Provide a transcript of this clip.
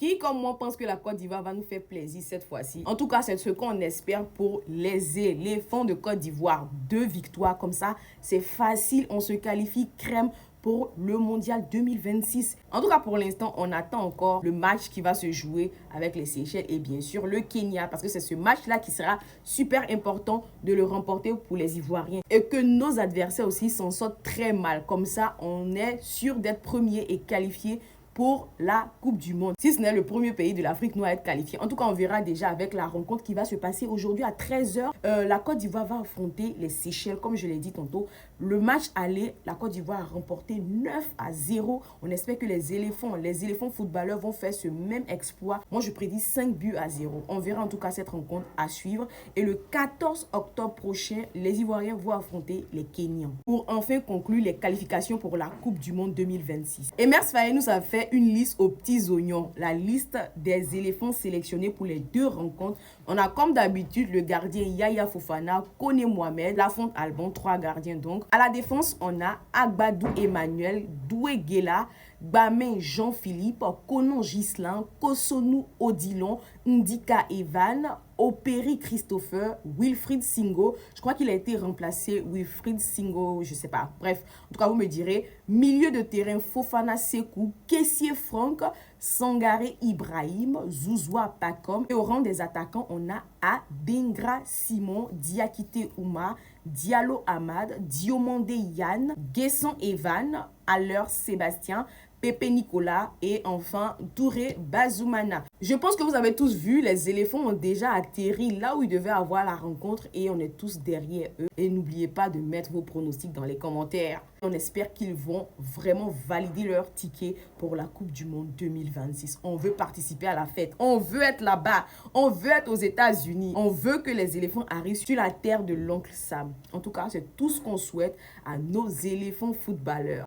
Qui, comme moi, pense que la Côte d'Ivoire va nous faire plaisir cette fois-ci? En tout cas, c'est ce qu'on espère pour les éléphants de Côte d'Ivoire. 2 victoires comme ça, c'est facile. On se qualifie crème pour le mondial 2026. En tout cas, pour l'instant, on attend encore le match qui va se jouer avec les Seychelles et bien sûr le Kenya, parce que c'est ce match-là qui sera super important de le remporter pour les Ivoiriens et que nos adversaires aussi s'en sortent très mal. Comme ça, on est sûr d'être premier et qualifié pour la Coupe du Monde. Si ce n'est le premier pays de l'Afrique noire à être qualifié. En tout cas, on verra déjà avec la rencontre qui va se passer aujourd'hui à 13h. La Côte d'Ivoire va affronter les Seychelles, comme je l'ai dit tantôt. Le match aller, la Côte d'Ivoire a remporté 9-0. On espère que les éléphants footballeurs vont faire ce même exploit. Moi, je prédis 5-0. On verra en tout cas cette rencontre à suivre. Et le 14 octobre prochain, les Ivoiriens vont affronter les Kenyans pour enfin conclure les qualifications pour la Coupe du Monde 2026. Et Mers Faye nous a fait une liste aux petits oignons, la liste des éléphants sélectionnés pour les 2 rencontres. On a comme d'habitude le gardien Yaya Fofana, Kone Mohamed, Lafonte Albon, 3 gardiens donc. À la défense, on a Agbadou Emmanuel, Doué Guela, Bamin Jean-Philippe, Konon Ghislain, Kosonou Odilon, Ndika Evan, Opéry Christopher, Wilfried Singo. Je crois qu'il a été remplacé, Wilfried Singo, je sais pas. Bref, en tout cas, vous me direz. Milieu de terrain, Fofana Sekou, Kessier Franck, Sangaré Ibrahim, Zouzoua Pakom. Et au rang des attaquants, on a Adengra Simon, Diakité Ouma, Diallo Ahmad, Diomandé Yann, Guesson Evan, Aller Sébastien, Pepe Nicolas et enfin Touré Bazoumana. Je pense que vous avez tous vu, les éléphants ont déjà atterri là où ils devaient avoir la rencontre et on est tous derrière eux. Et n'oubliez pas de mettre vos pronostics dans les commentaires. On espère qu'ils vont vraiment valider leur ticket pour la Coupe du Monde 2026. On veut participer à la fête. On veut être là-bas. On veut être aux États-Unis. On veut que les éléphants arrivent sur la terre de l'oncle Sam. En tout cas, c'est tout ce qu'on souhaite à nos éléphants footballeurs.